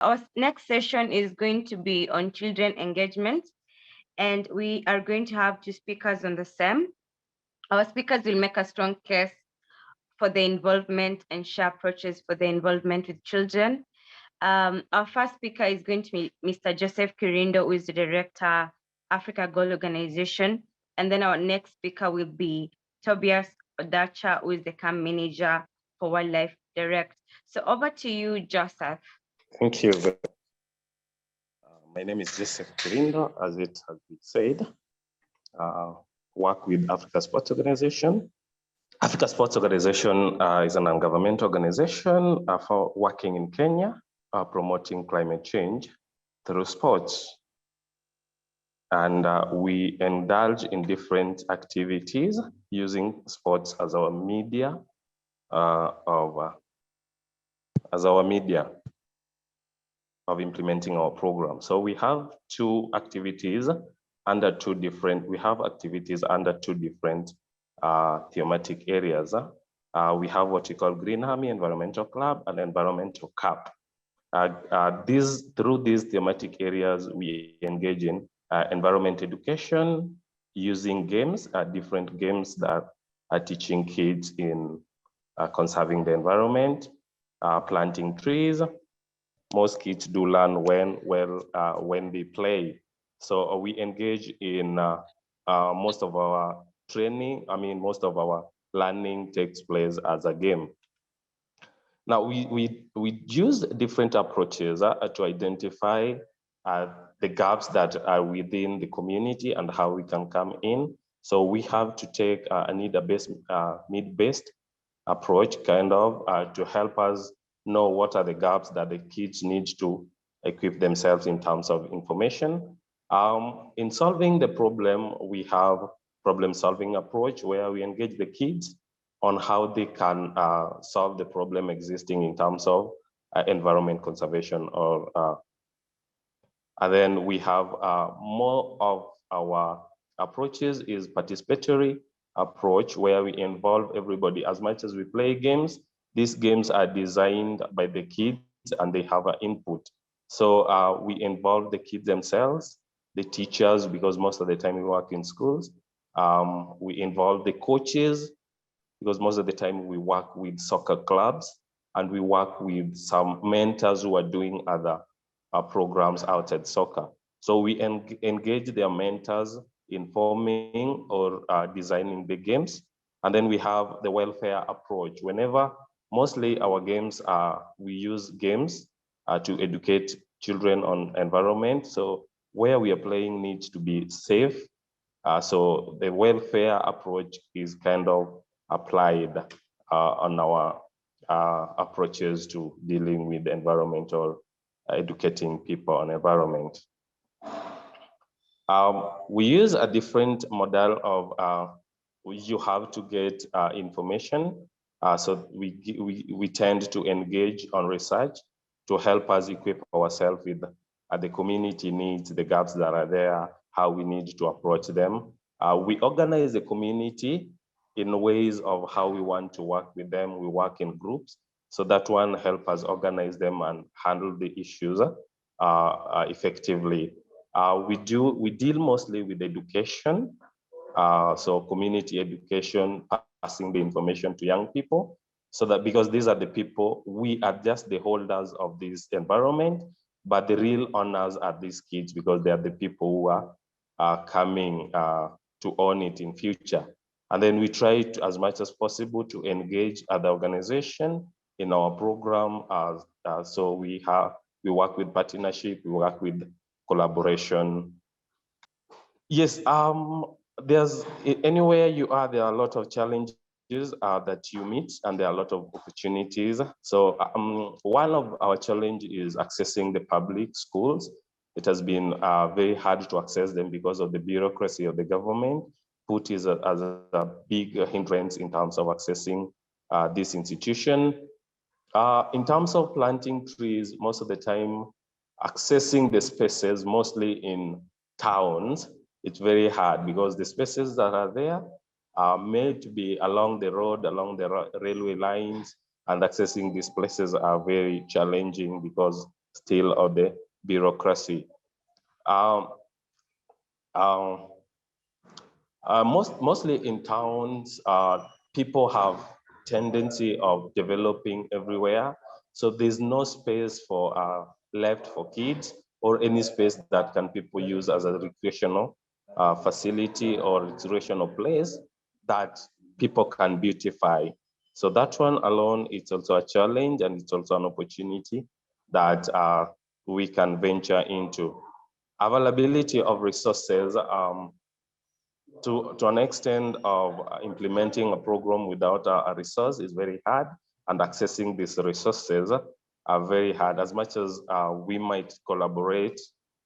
Our next session is going to be on children engagement, and we are going to have two speakers on the same. Our speakers will make a strong case for the involvement and share approaches for the involvement with children. Our first speaker is going to be Mr. Joseph Kirindo, who is the director, Africa Goal Organization. And then our next speaker will be Tobias Odacha, who is the camp manager for Wildlife Direct. So over to you, Joseph. Thank you. My name is Joseph Kirindo, as it has been said. Work with Africa Sports Organization. Africa Sports Organization is an non-governmental organization for working in Kenya, promoting climate change through sports. And we indulge in different activities using sports as our media of implementing our program. So we have activities under two different thematic areas. We have what we call Green Army Environmental Club and Environmental Cup. Through these thematic areas, we engage in environment education using games, different games that are teaching kids in conserving the environment, planting trees. Most kids do learn when they play. So we engage in most of our training. Most of our learning takes place as a game. Now we use different approaches to identify the gaps that are within the community and how we can come in. So we have to take a need-based approach to help us know what are the gaps that the kids need to equip themselves in terms of information. In solving the problem, we have problem-solving approach where we engage the kids on how they can solve the problem existing in terms of environment conservation. And then we have more of our approaches is participatory approach where we involve everybody. As much as we play games, these games are designed by the kids and they have an input. So we involve the kids themselves, the teachers, because most of the time we work in schools. We involve the coaches, because most of the time we work with soccer clubs, and we work with some mentors who are doing other programs outside soccer. So we engage their mentors in forming or designing the games. And then we have the welfare approach. Mostly our games we use games to educate children on environment. So where we are playing needs to be safe. So the welfare approach is kind of applied on our approaches to dealing with environmental, educating people on environment. We use a different model of you have to get information. So we tend to engage on research to help us equip ourselves with the community needs, the gaps that are there, how we need to approach them. We organize the community in ways of how we want to work with them. We work in groups. So that one help us organize them and handle the issues effectively. We deal mostly with education. So community education, passing the information to young people, so that because these are the people, we are just the holders of this environment, but the real owners are these kids because they are the people who are coming to own it in future. And then we try to, as much as possible, to engage other organizations in our program. So we work with partnership, we work with collaboration. Yes, there's anywhere you are, there are a lot of challenges that you meet, and there are a lot of opportunities. So one of our challenge is accessing the public schools. It has been very hard to access them because of the bureaucracy of the government. Put is as a big hindrance in terms of accessing this institution. In terms of planting trees, most of the time, accessing the spaces, mostly in towns, it's very hard because the spaces that are there are made to be along the road, along the railway lines, and accessing these places are very challenging because still of the bureaucracy. Mostly in towns, people have tendency of developing everywhere. So there's no space for left for kids or any space that can people use as a recreational facility or recreational place that people can beautify. So that one alone, it's also a challenge and it's also an opportunity that we can venture into. Availability of resources, to an extent of implementing a program without a resource is very hard, and accessing these resources are very hard. As much as we might collaborate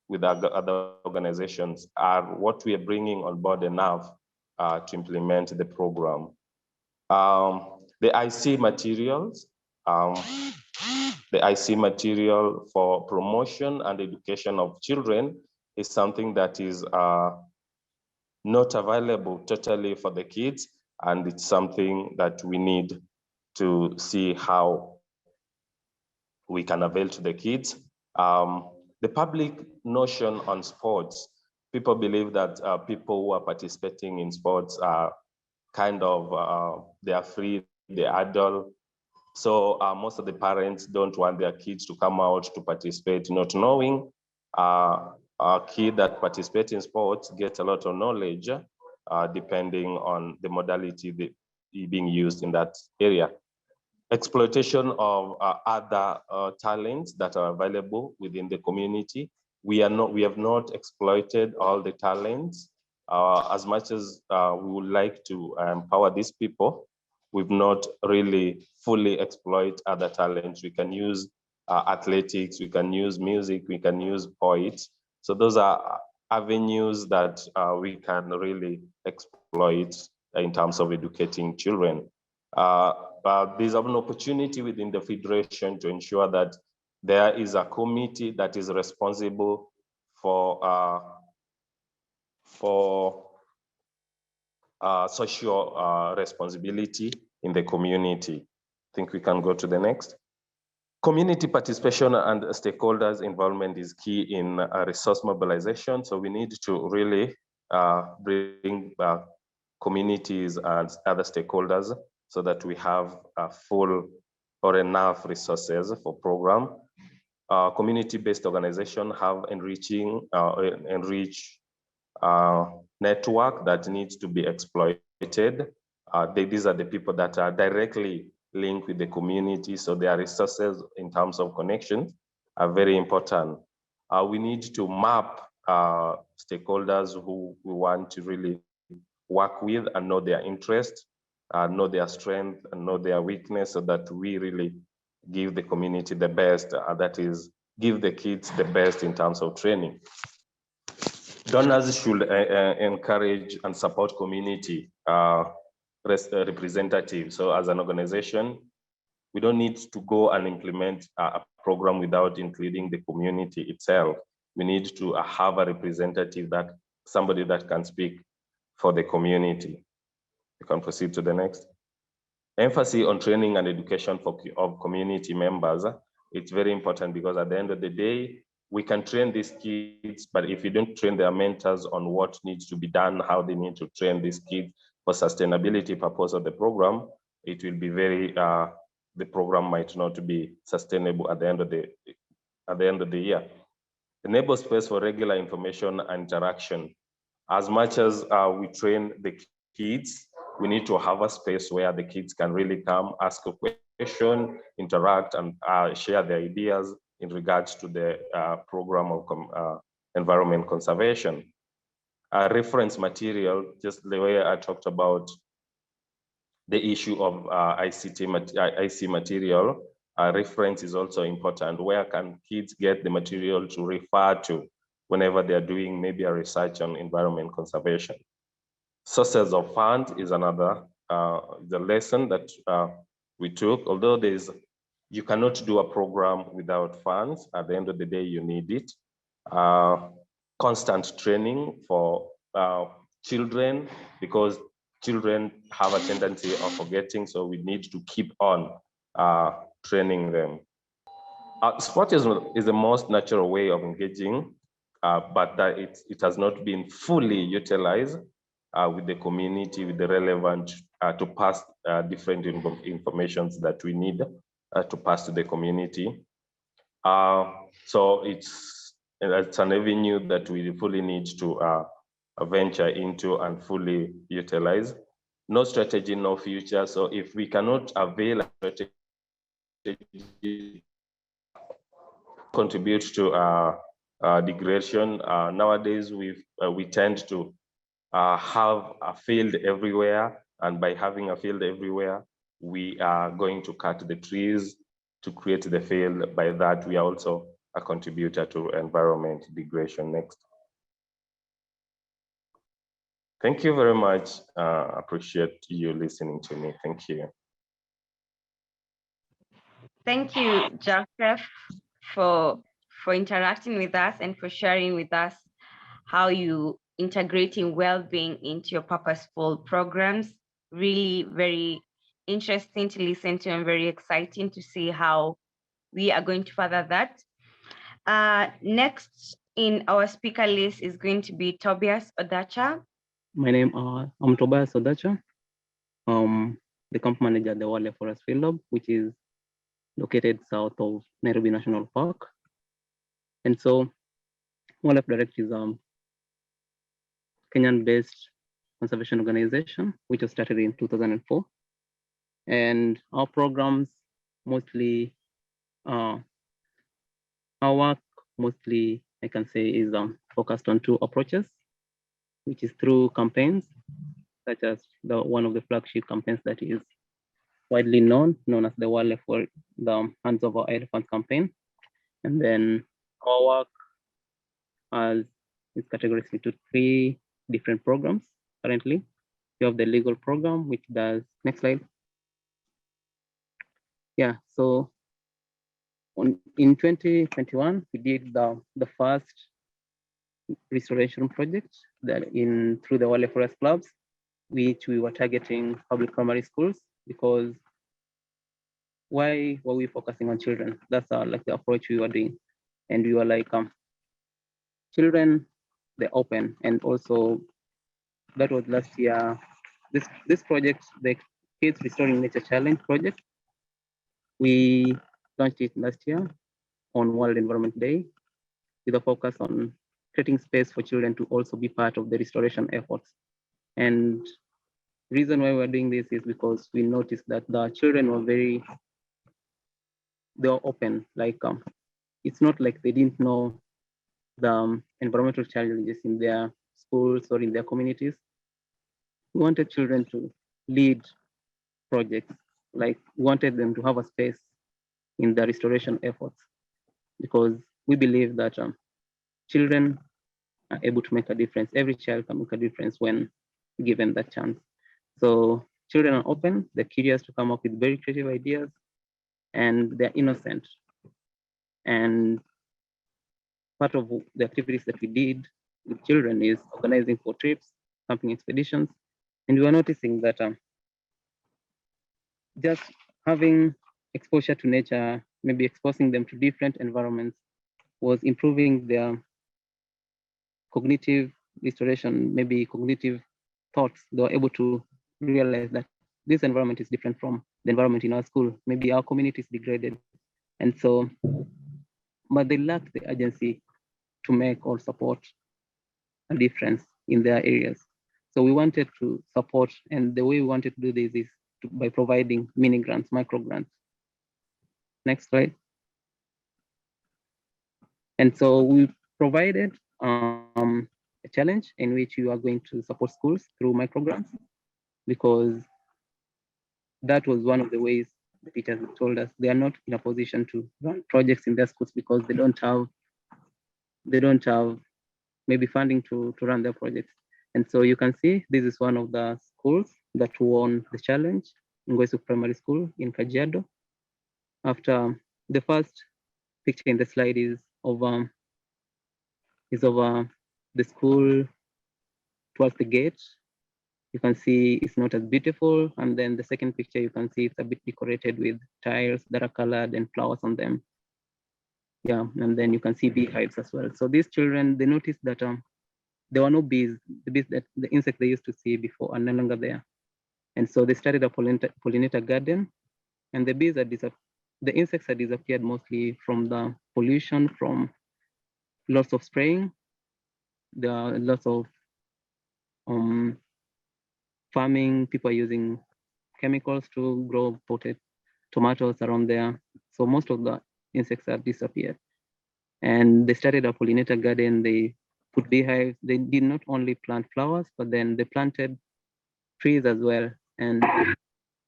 with other organizations, are what we are bringing on board enough to implement the program. The IC materials, the IC material for promotion and education of children is something that is not available totally for the kids, and it's something that we need to see how we can avail to the kids. The public notion on sports, people believe that people who are participating in sports are kind of, they are free, they are adult. So most of the parents don't want their kids to come out to participate, not knowing a kid that participates in sports gets a lot of knowledge depending on the modality being used in that area. Exploitation of other talents that are available within the community. We have not exploited all the talents as much as we would like to empower these people. We've not really fully exploit other talents. We can use athletics, we can use music, we can use poets. So those are avenues that we can really exploit in terms of educating children. There's an opportunity within the Federation to ensure that there is a committee that is responsible for social responsibility in the community. I think we can go to the next. Community participation and stakeholders involvement is key in resource mobilization. So we need to really bring communities and other stakeholders so that we have full or enough resources for program. Community-based organization have enrich network that needs to be exploited. These are the people that are directly linked with the community, so their resources in terms of connections are very important. We need to map stakeholders who we want to really work with and know their interest, know their strength, and know their weakness, so that we really give the community the best, that is, give the kids the best in terms of training. Donors should encourage and support community representatives. So as an organization, we don't need to go and implement a program without including the community itself. We need to have a representative, that somebody that can speak for the community. You can proceed to the next. Emphasis on training and education of community members. It's very important, because at the end of the day, we can train these kids, but if you don't train their mentors on what needs to be done, how they need to train these kids for sustainability purpose of the program, it will be very, the program might not be sustainable at the end of the year. Enable space for regular information and interaction. As much as we train the kids, we need to have a space where the kids can really come, ask a question, interact, and share their ideas in regards to the program of environment conservation. Reference material, just the way I talked about the issue of IC material, reference is also important. Where can kids get the material to refer to whenever they're doing maybe a research on environment conservation? Sources of funds is another the lesson that we took. Although you cannot do a program without funds. At the end of the day, you need it. Constant training for children, because children have a tendency of forgetting, so we need to keep on training them. Sport is the most natural way of engaging, but that it has not been fully utilized with the community, with the relevant to pass different informations that we need to pass to the community. So it's an avenue that we fully need to venture into and fully utilize. No strategy, no future. So if we cannot avail a strategy, contribute to degradation. Nowadays, we tend to have a field everywhere, and by having a field everywhere, we are going to cut the trees to create the field. By that, we are also a contributor to environment degradation. Next. Thank you very much. Appreciate you listening to me. Thank you. Thank you, Joseph, for interacting with us and for sharing with us how you integrating well-being into your purposeful programs. Really very interesting to listen to and very exciting to see how we are going to further that. Next in our speaker list is going to be Tobias Odacha. My name I'm Tobias Odacha. The camp manager at the Wale Forest Field Lab, which is located south of Nairobi National Park. And so Wildlife Direct is Kenyan-based conservation organization, which was started in 2004. And our programs mostly, our work mostly, I can say, is focused on two approaches, which is through campaigns, such as one of the flagship campaigns that is widely known as the Wildlife for the Hands of Our Elephants campaign. And then our work is categorized into three different programs currently. We have the legal program, which does, next slide. Yeah, so in 2021, we did the first restoration project that through the Wale Forest Clubs, which we were targeting public primary schools, because why were we focusing on children? That's like the approach we were doing. And we were like, children, they're open. And also that was last year. This project, the Kids Restoring Nature Challenge project, we launched it last year on World Environment Day with a focus on creating space for children to also be part of the restoration efforts. And reason why we're doing this is because we noticed that the children were they were open. Like it's not like they didn't know the environmental challenges in their schools or in their communities. We wanted children to lead projects, like we wanted them to have a space in the restoration efforts, because we believe that children are able to make a difference. Every child can make a difference when given that chance. So children are open, they're curious to come up with very creative ideas, and they're innocent. And part of the activities that we did with children is organizing for trips, camping expeditions. And we were noticing that just having exposure to nature, maybe exposing them to different environments, was improving their cognitive restoration, maybe cognitive thoughts. They were able to realize that this environment is different from the environment in our school. Maybe our community is degraded. And so, but they lack the agency to make or support a difference in their areas. So we wanted to support, and the way we wanted to do this is by providing mini grants, micro grants. Next slide. And so we provided a challenge in which you are going to support schools through micro grants, because that was one of the ways the teachers told us they are not in a position to run projects in their schools because they don't have maybe funding to run their projects. And so you can see this is one of the schools that won the challenge, Ngwesu Primary School in Kajiado. After the first picture in the slide is of the school towards the gate. You can see it's not as beautiful. And then the second picture, you can see it's a bit decorated with tiles that are colored and flowers on them. Yeah, and then you can see beehives as well. So these children, they noticed that there were no bees. The insects they used to see before are no longer there. And so they started a pollinator garden, and the bees are the insects had disappeared mostly from the pollution, from lots of spraying. There are lots of farming. People are using chemicals to grow potted tomatoes around there. So most of the insects have disappeared. And they started a pollinator garden. They put beehives. They did not only plant flowers, but then they planted trees as well. And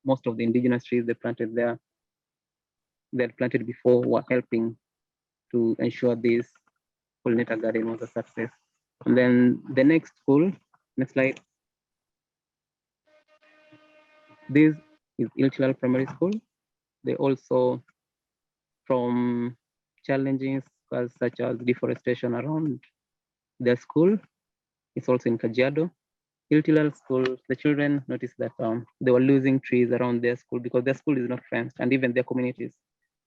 most of the indigenous trees they planted there, they had planted before, were helping to ensure this pollinator garden was a success. And then the next school, next slide. This is Ilchilal Primary School. They also, from challenges such as deforestation around their school, it's also in Kajiado. Iltilal school, the children noticed that they were losing trees around their school because their school is not fenced, and even their communities.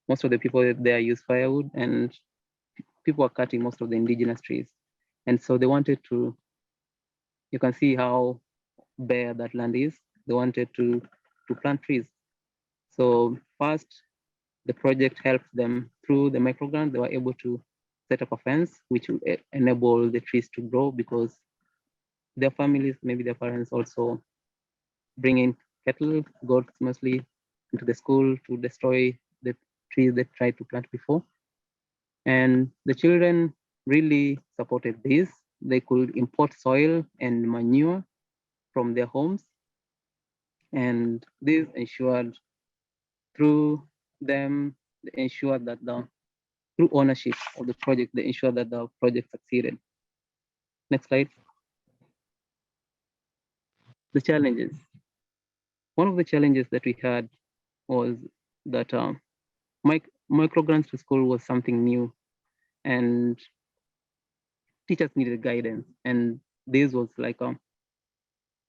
Most of the people there use firewood, and people are cutting most of the indigenous trees. And so they wanted to, you can see how bare that land is. They wanted to plant trees. So first, the project helped them through the microgrant. They were able to set up a fence, which will enable the trees to grow because their families, maybe their parents also bring in cattle, goats mostly, into the school to destroy the trees they tried to plant before. And the children really supported this. They could import soil and manure from their homes. And this ensured through them, they ensured that through ownership of the project, they ensured that the project succeeded. Next slide. The challenges. One of the challenges that we had was that microgrants to school was something new, and teachers needed guidance. And this was like,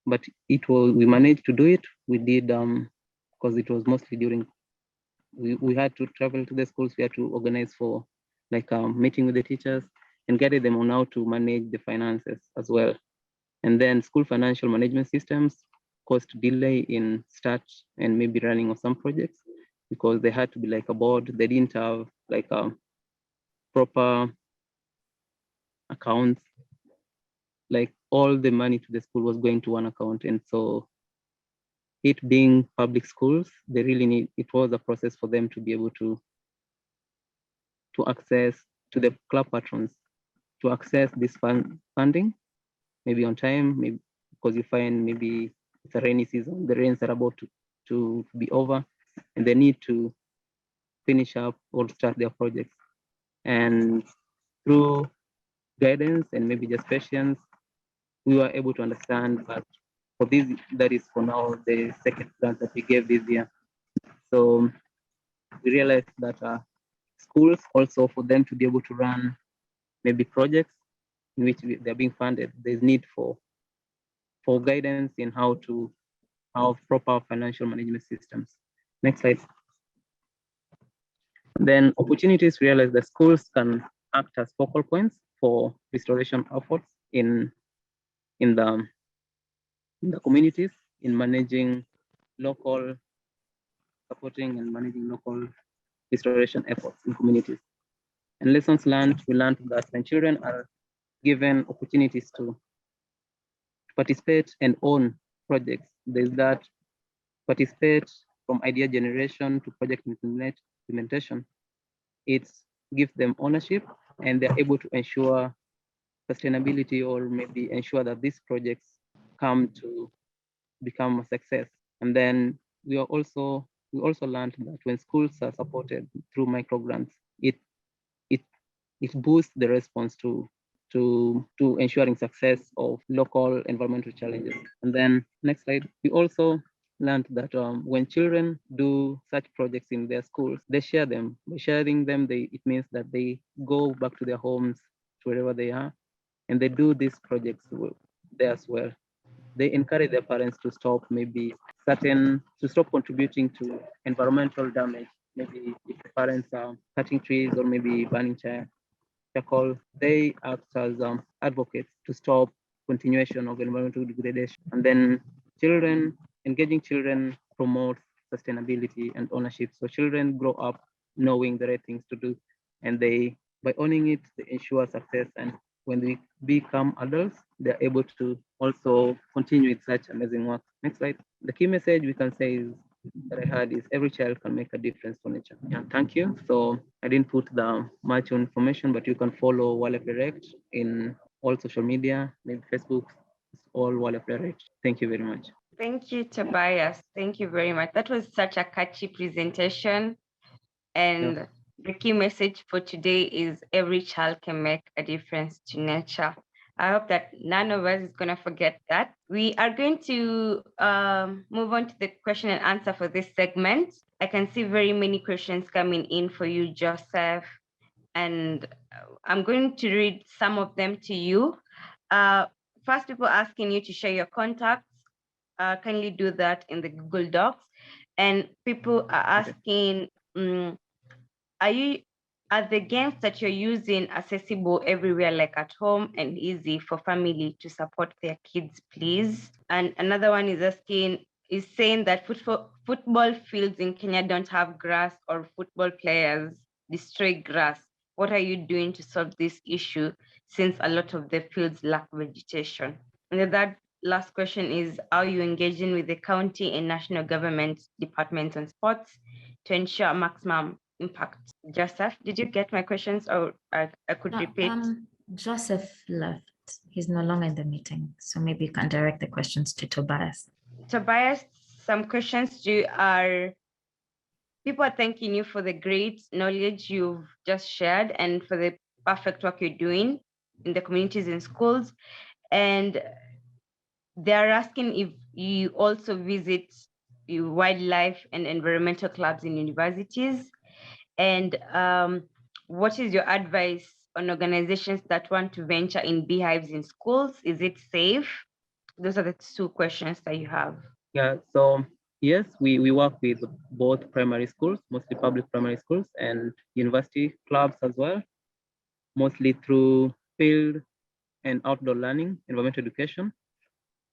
but we managed to do it. We did, because it was mostly during, we had to travel to the schools. We had to organize for like meeting with the teachers and guided them on how to manage the finances as well. And then school financial management systems caused delay in start and maybe running of some projects because they had to be like a board. They didn't have like proper accounts. Like all the money to the school was going to one account. And so it being public schools, they really need, it was a process for them to be able to access to the club patrons, to access this funding, maybe on time, maybe because you find maybe it's a rainy season, the rains are about to be over, and they need to finish up or start their projects. And through guidance and maybe just patience, we were able to understand that for this, that is for now the second grant that we gave this year. So we realized that schools also, for them to be able to run maybe projects in which they're being funded, there's need for guidance in how to have proper financial management systems. Next slide. Then opportunities, realize that schools can act as focal points for restoration efforts in the communities, in managing local, supporting and managing local restoration efforts in communities. And lessons learned, we learned that when children are given opportunities to participate and own projects, there's that participate from idea generation to project implementation. It gives them ownership and they're able to ensure sustainability or maybe ensure that these projects come to become a success. And then we also learned that when schools are supported through microgrants, it boosts the response to ensuring success of local environmental challenges. And then next slide, we also learned that when children do such projects in their schools, they share them. By sharing them, it means that they go back to their homes, to wherever they are, and they do these projects there as well. They encourage their parents to stop contributing to environmental damage. maybe if the parents are cutting trees or maybe burning charcoal, they act as advocates to stop continuation of environmental degradation. And then engaging children promotes sustainability and ownership. So children grow up knowing the right things to do, and by owning it, they ensure success. And when they become adults, they're able to also continue with such amazing work. Next slide. The key message we can say is that I had is every child can make a difference for nature. Yeah, thank you. So I didn't put the much information, but you can follow Wildlife Direct in all social media, maybe Facebook, all Wildlife Direct. Thank you very much. Thank you, Tobias. Thank you very much. That was such a catchy presentation. And the key message for today is every child can make a difference to nature. I hope that none of us is going to forget that. We are going to move on to the question and answer for this segment. I can see very many questions coming in for you, Joseph, and I'm going to read some of them to you. First, people asking you to share your contacts. Kindly do that in the Google Docs. And people are asking, are the games that you're using accessible everywhere, like at home and easy for family to support their kids, please? And another one is saying that football fields in Kenya don't have grass, or football players destroy grass. What are you doing to solve this issue, since a lot of the fields lack vegetation? And that last question is, are you engaging with the county and national government departments on sports to ensure maximum impact? Joseph, did you get my questions, or I could repeat? Joseph left. He's no longer in the meeting. So maybe you can direct the questions to Tobias. Tobias, some questions to you are, people are thanking you for the great knowledge you've just shared and for the perfect work you're doing in the communities and schools. And they're asking if you also visit wildlife and environmental clubs in universities. And what is your advice on organizations that want to venture in beehives in schools? Is it safe? Those are the two questions that you have. Yeah, so yes, we work with both primary schools, mostly public primary schools, and university clubs as well, mostly through field and outdoor learning, environmental education.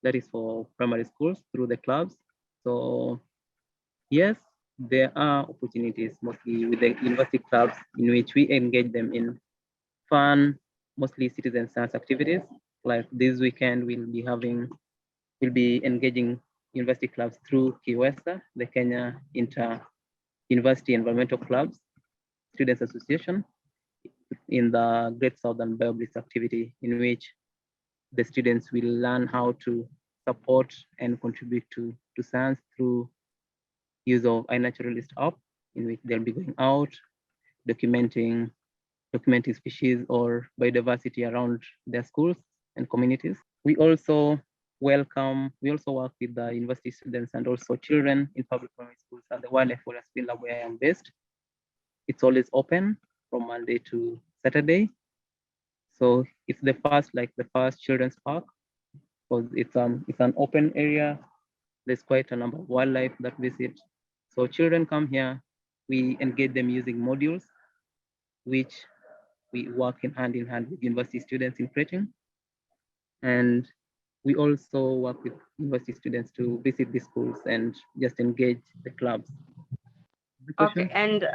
That is for primary schools through the clubs. So yes, there are opportunities mostly with the university clubs in which we engage them in fun, mostly citizen science activities. Like this weekend, we'll be engaging university clubs through KIWESA, the Kenya Inter-University Environmental Clubs Students Association, in the Great Southern BioBlitz activity, in which the students will learn how to support and contribute to science through use of iNaturalist app, in which they'll be going out, documenting species or biodiversity around their schools and communities. We also work with the university students and also children in public primary schools at the Wildlife Forest Field where I am based. It's always open from Monday to Saturday. So it's the first children's park, because it's an open area. There's quite a number of wildlife that visit. So children come here, we engage them using modules, which we work in hand with university students in creating. And we also work with university students to visit the schools and just engage the clubs. Okay, and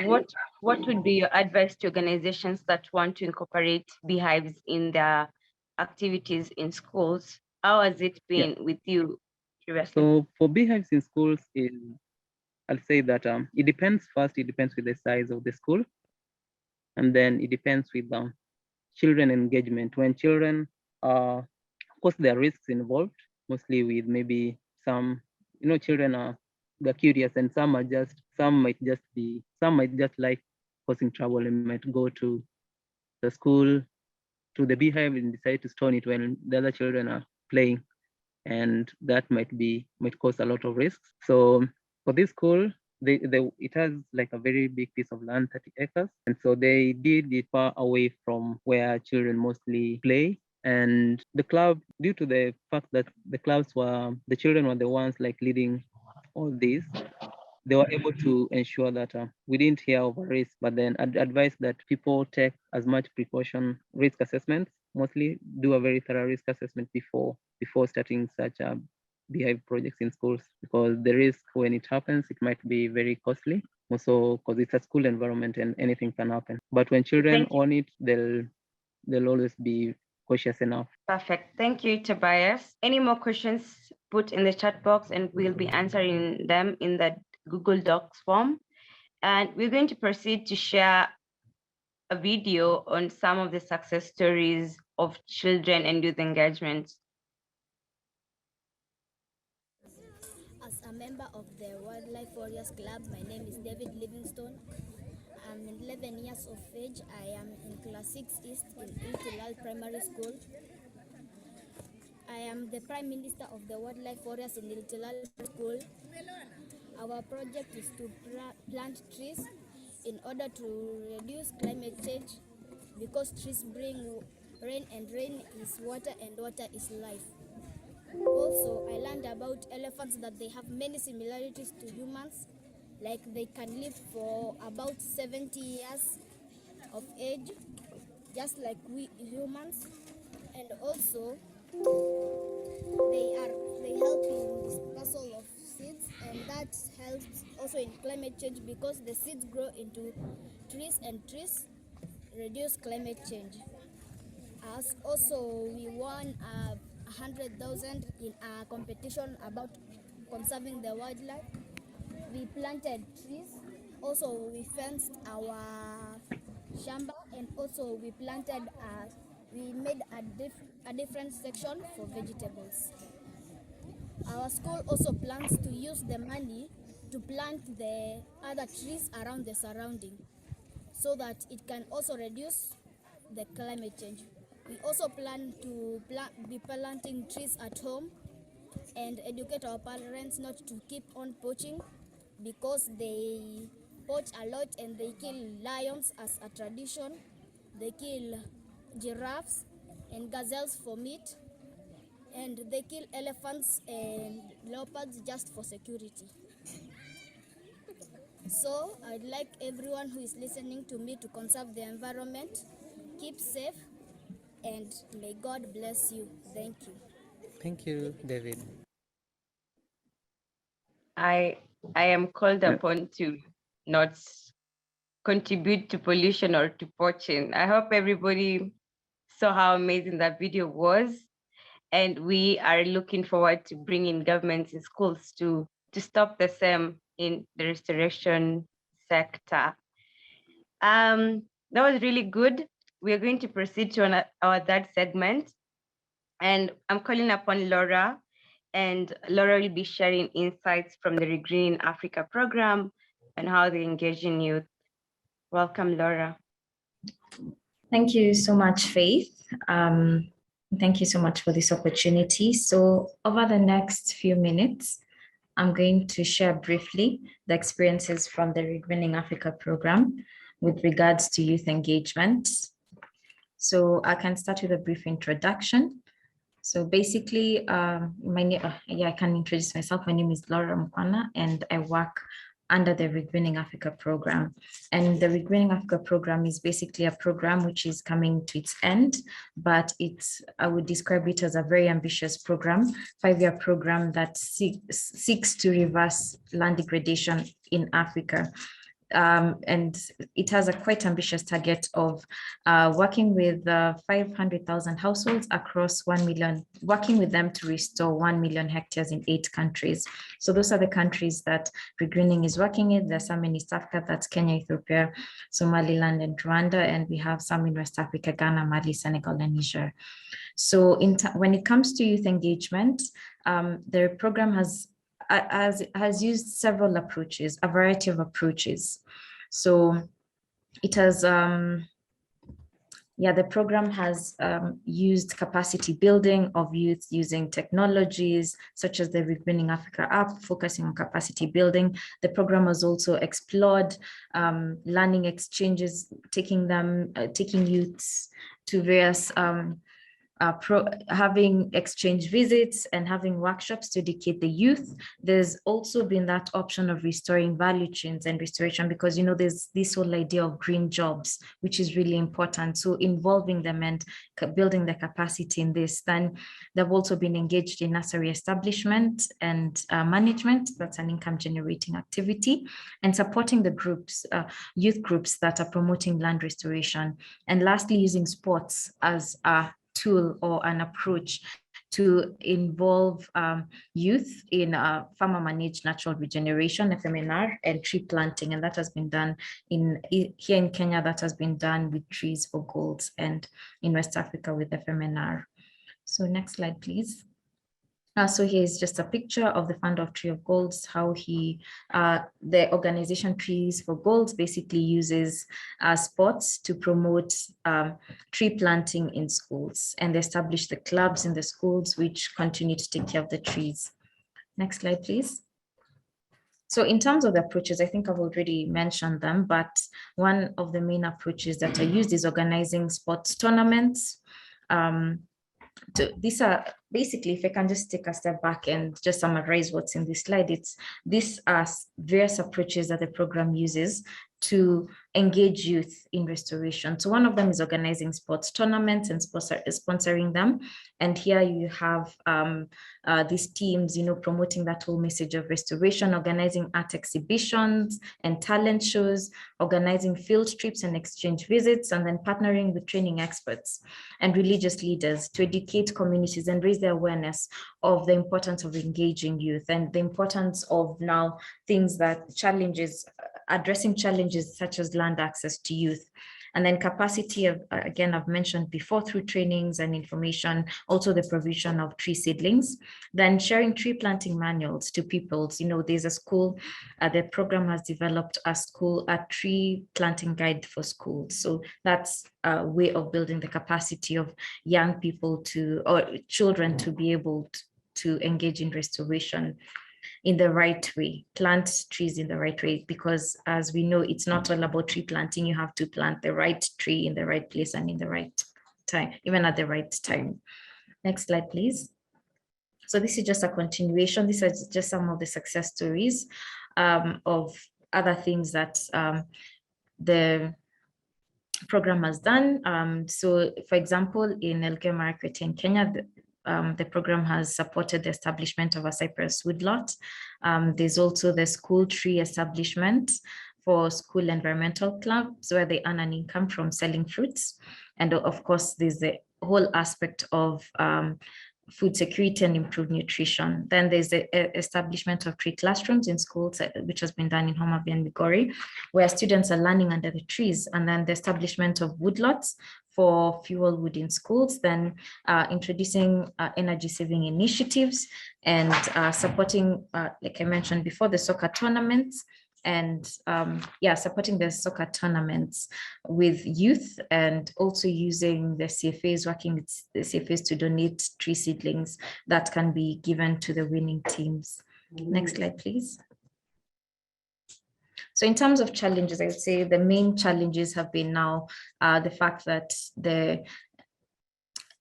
what would be your advice to organizations that want to incorporate beehives in their activities in schools? How has it been with you previously? So for beehives in schools, I'll say that it depends. First, it depends with the size of the school, and then it depends with the children engagement. When children are, of course, there are risks involved, mostly with maybe some, children they're curious, and some might just like causing trouble and might go to the school, to the beehive, and decide to stone it when the other children are playing, and that might cause a lot of risks. So for this school, it has like a very big piece of land, 30 acres, and so they did it far away from where children mostly play. And the club, due to the fact that the children were the ones like leading all this, they were able to ensure that we didn't hear of a risk, but then advised that people take as much precaution, risk assessments, mostly do a very thorough risk assessment before starting such beehive projects in schools, because the risk when it happens, it might be very costly. Also, because it's a school environment and anything can happen. But when children own it, they'll always be cautious enough. Perfect. Thank you, Tobias. Any more questions, put in the chat box and we'll be answering them in the Google Docs form. And we're going to proceed to share a video on some of the success stories of children and youth engagement. As a member of the Wildlife Warriors Club, my name is David Livingstone. I'm 11 years of age. I am in class 6 East in Iltilal Primary School. I am the Prime Minister of the Wildlife Warriors in Iltilal School. Our project is to plant trees in order to reduce climate change, because trees bring rain and rain is water and water is life. Also, I learned about elephants that they have many similarities to humans, like they can live for about 70 years of age, just like we humans. And also, they help in dispersal of seeds, and that helps also in climate change, because the seeds grow into trees and trees reduce climate change. As also, we won 100,000 in a competition about conserving the wildlife. We planted trees. Also, we fenced our shamba, and also we planted. We made a different section for vegetables. Our school also plans to use the money to plant the other trees around the surrounding, so that it can also reduce the climate change. We also plan to be planting trees at home and educate our parents not to keep on poaching, because they poach a lot and they kill lions as a tradition. They kill giraffes and gazelles for meat, and they kill elephants and leopards just for security. So I'd like everyone who is listening to me to conserve the environment, keep safe, and may God bless you. Thank you. Thank you, David. I am called upon to not contribute to pollution or to poaching. I hope everybody saw how amazing that video was. And we are looking forward to bringing governments in schools to stop the same in the restoration sector. That was really good. We are going to proceed to our third segment. And I'm calling upon Laura, and Laura will be sharing insights from the Regreening Africa program and how they engage in youth. Welcome, Laura. Thank you so much, Faith. Thank you so much for this opportunity. So over the next few minutes, I'm going to share briefly the experiences from the Regreening Africa program with regards to youth engagement. So I can start with a brief introduction. So basically, I can introduce myself. My name is Laura Mkwana, and I work under the Regreening Africa program. And the Regreening Africa program is basically a program which is coming to its end, but I would describe it as a very ambitious program, 5-year program that seeks to reverse land degradation in Africa. And it has a quite ambitious target of working with 500,000 households across 1 million, working with them to restore 1 million hectares in 8 countries. So those are the countries that Regreening is working in. There's some in East Africa, that's Kenya, Ethiopia, Somaliland, and Rwanda. And we have some in West Africa, Ghana, Mali, Senegal, and Niger. So when it comes to youth engagement, the program has used several approaches, a variety of approaches. So it has, the program has used capacity building of youth using technologies such as the Regreening Africa app, focusing on capacity building. The program has also explored learning exchanges, taking youths to various having exchange visits and having workshops to educate the youth. There's also been that option of restoring value chains and restoration, because, you know, there's this whole idea of green jobs, which is really important. So involving them and building the capacity in this. Then they've also been engaged in nursery establishment and management. That's an income generating activity, and supporting the groups, youth groups that are promoting land restoration. And lastly, using sports as a tool or an approach to involve youth in farmer managed natural regeneration, FMNR, and tree planting. And that has been done here in Kenya, that has been done with Trees for Goals, and in West Africa with FMNR. So next slide, please. So here's just a picture of the founder of Tree of Golds, how the organization Trees for Golds basically uses sports to promote tree planting in schools, and they establish the clubs in the schools which continue to take care of the trees. Next slide, please. So in terms of the approaches, I think I've already mentioned them, but one of the main approaches that are used is organizing sports tournaments. These are basically, if I can just take a step back and just summarize what's in this slide, these are various approaches that the program uses to engage youth in restoration. So one of them is organizing sports tournaments and sponsoring them. And here you have these teams, you know, promoting that whole message of restoration, organizing art exhibitions and talent shows, organizing field trips and exchange visits, and then partnering with training experts and religious leaders to educate communities and raise the awareness of the importance of engaging youth and the importance of now things that addressing challenges such as land access to youth. And then capacity, again, I've mentioned before, through trainings and information, also the provision of tree seedlings, then sharing tree planting manuals to pupils. You know, there's a school, the program has developed a tree planting guide for schools. So that's a way of building the capacity of young people or children to be able to engage in restoration in the right way, plant trees in the right way, because as we know, it's not all about tree planting. You have to plant the right tree in the right place and in the right time, even at the right time. Next slide, please. So this is just a continuation. These are just some of the success stories of other things that the program has done. So for example, in Elgeyo Marakwet in Kenya, the program has supported the establishment of a cypress woodlot. There's also the school tree establishment for school environmental clubs where they earn an income from selling fruits. And of course, there's the whole aspect of food security and improved nutrition. Then there's the establishment of tree classrooms in schools, which has been done in Homa Bay and Migori, where students are learning under the trees. And then the establishment of woodlots for fuel wood in schools, then introducing energy saving initiatives and supporting, like I mentioned before, the soccer tournaments, and supporting the soccer tournaments with youth, and also using the CFAs, working with the CFAs to donate tree seedlings that can be given to the winning teams. Next slide, please. So in terms of challenges, I would say the main challenges have been now the fact that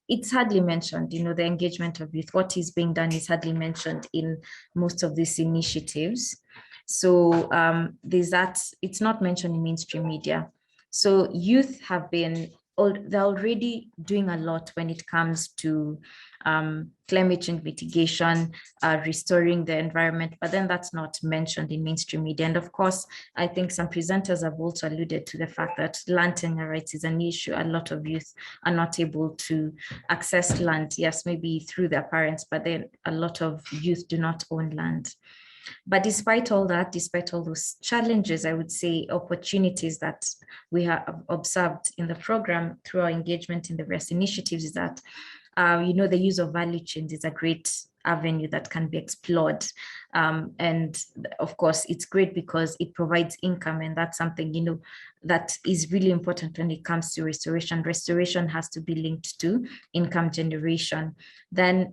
it's hardly mentioned, you know, the engagement of youth. What is being done is hardly mentioned in most of these initiatives. So there's that, it's not mentioned in mainstream media. So youth have been, they're already doing a lot when it comes to climate change mitigation, restoring the environment, but then that's not mentioned in mainstream media. And of course, I think some presenters have also alluded to the fact that land tenure rights is an issue. A lot of youth are not able to access land, yes, maybe through their parents, but then a lot of youth do not own land. But despite all that, despite all those challenges, I would say opportunities that we have observed in the program through our engagement in the various initiatives is that, you know, the use of value chains is a great avenue that can be explored. And of course, it's great because it provides income, and that's something, you know, that is really important when it comes to restoration. Restoration has to be linked to income generation. Then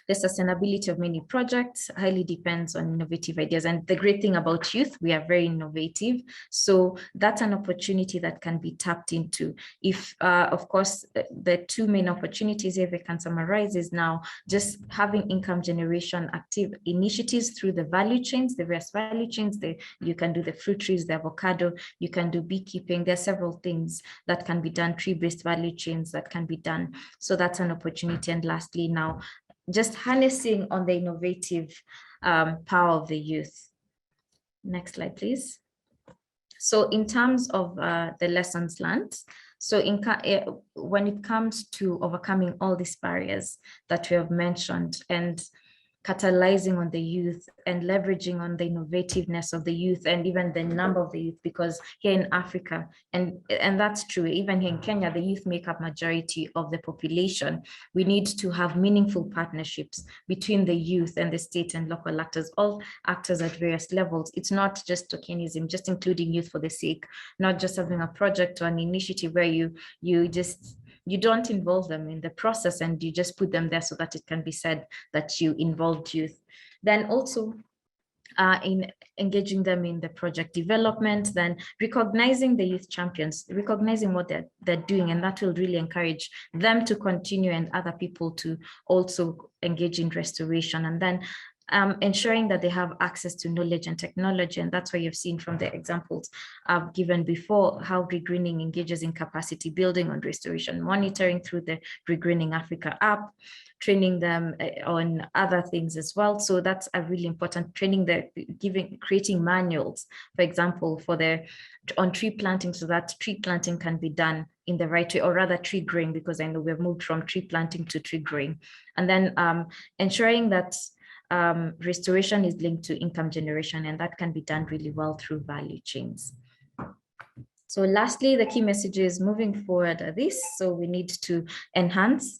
The sustainability of many projects highly depends on innovative ideas. And the great thing about youth, we are very innovative. So that's an opportunity that can be tapped into. If, of course, the two main opportunities here, if I can summarize, is now just having income generation active initiatives through the value chains, the various value chains. You can do the fruit trees, the avocado, you can do beekeeping. There are several things that can be done, tree-based value chains that can be done. So that's an opportunity. And lastly, now, just harnessing on the innovative power of the youth. Next slide, please. So in terms of the lessons learned, so when it comes to overcoming all these barriers that we have mentioned and catalyzing on the youth and leveraging on the innovativeness of the youth and even the number of the youth, because here in Africa, and that's true, even here in Kenya, the youth make up majority of the population. We need to have meaningful partnerships between the youth and the state and local actors, all actors at various levels. It's not just tokenism, just including youth for the sake, not just having a project or an initiative where you don't involve them in the process and you just put them there so that it can be said that you involved youth. Then also in engaging them in the project development, then recognizing the youth champions, recognizing what they're doing, and that will really encourage them to continue and other people to also engage in restoration. And then ensuring that they have access to knowledge and technology. And that's why you've seen from the examples I've given before, how Regreening engages in capacity building on restoration monitoring through the Regreening Africa app, training them on other things as well. So that's a really important training, creating manuals, for example, on tree planting, so that tree planting can be done in the right way, or rather tree growing, because I know we've moved from tree planting to tree growing. And then ensuring that restoration is linked to income generation, and that can be done really well through value chains. So lastly, the key message is moving forward are this. So we need to enhance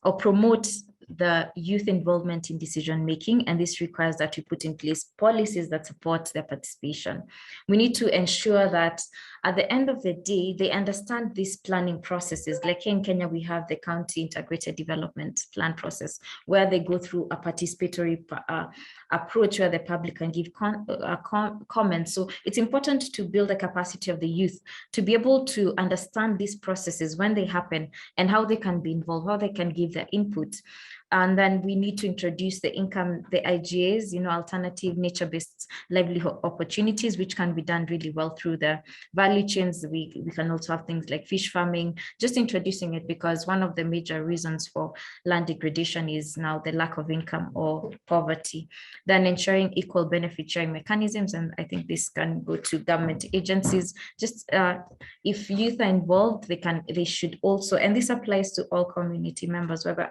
or promote the youth involvement in decision making, and this requires that we put in place policies that support their participation. We need to ensure that at the end of the day, they understand these planning processes. Like here in Kenya, we have the County Integrated Development Plan process, where they go through a participatory approach where the public can give comments. So it's important to build the capacity of the youth to be able to understand these processes when they happen and how they can be involved, how they can give their input. And then we need to introduce the IGAs, alternative nature-based livelihood opportunities, which can be done really well through the value chains. We can also have things like fish farming, just introducing it, because one of the major reasons for land degradation is now the lack of income or poverty. Then ensuring equal benefit sharing mechanisms, and I think this can go to government agencies. Just if youth are involved, they should also, and this applies to all community members, whether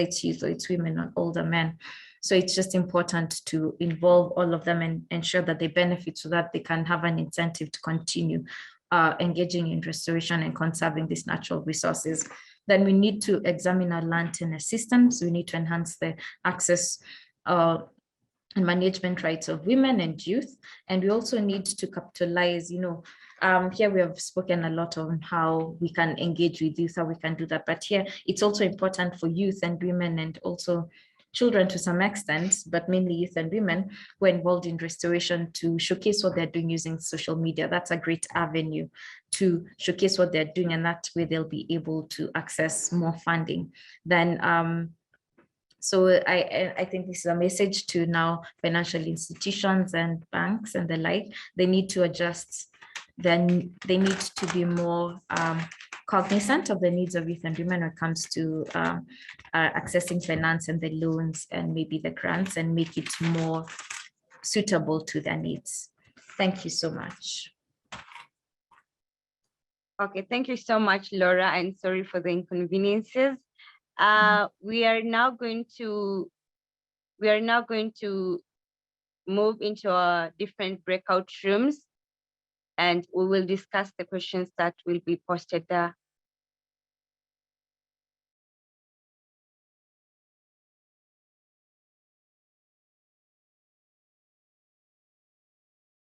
it's youth or it's women or older men. So it's just important to involve all of them and ensure that they benefit so that they can have an incentive to continue engaging in restoration and conserving these natural resources. Then we need to examine our land tenure systems. We need to enhance the access and management rights of women and youth. And we also need to capitalize, here we have spoken a lot on how we can engage with youth, how we can do that. But here it's also important for youth and women and also children to some extent, but mainly youth and women who are involved in restoration to showcase what they're doing using social media. That's a great avenue to showcase what they're doing, and that way they'll be able to access more funding. Then so I think this is a message to now financial institutions and banks and the like. They need to adjust. Then they need to be more cognizant of the needs of youth and women when it comes to accessing finance and the loans and maybe the grants, and make it more suitable to their needs. Thank you so much. Okay, thank you so much, Laura, and sorry for the inconveniences. We are now going to move into our different breakout rooms, and we will discuss the questions that will be posted there.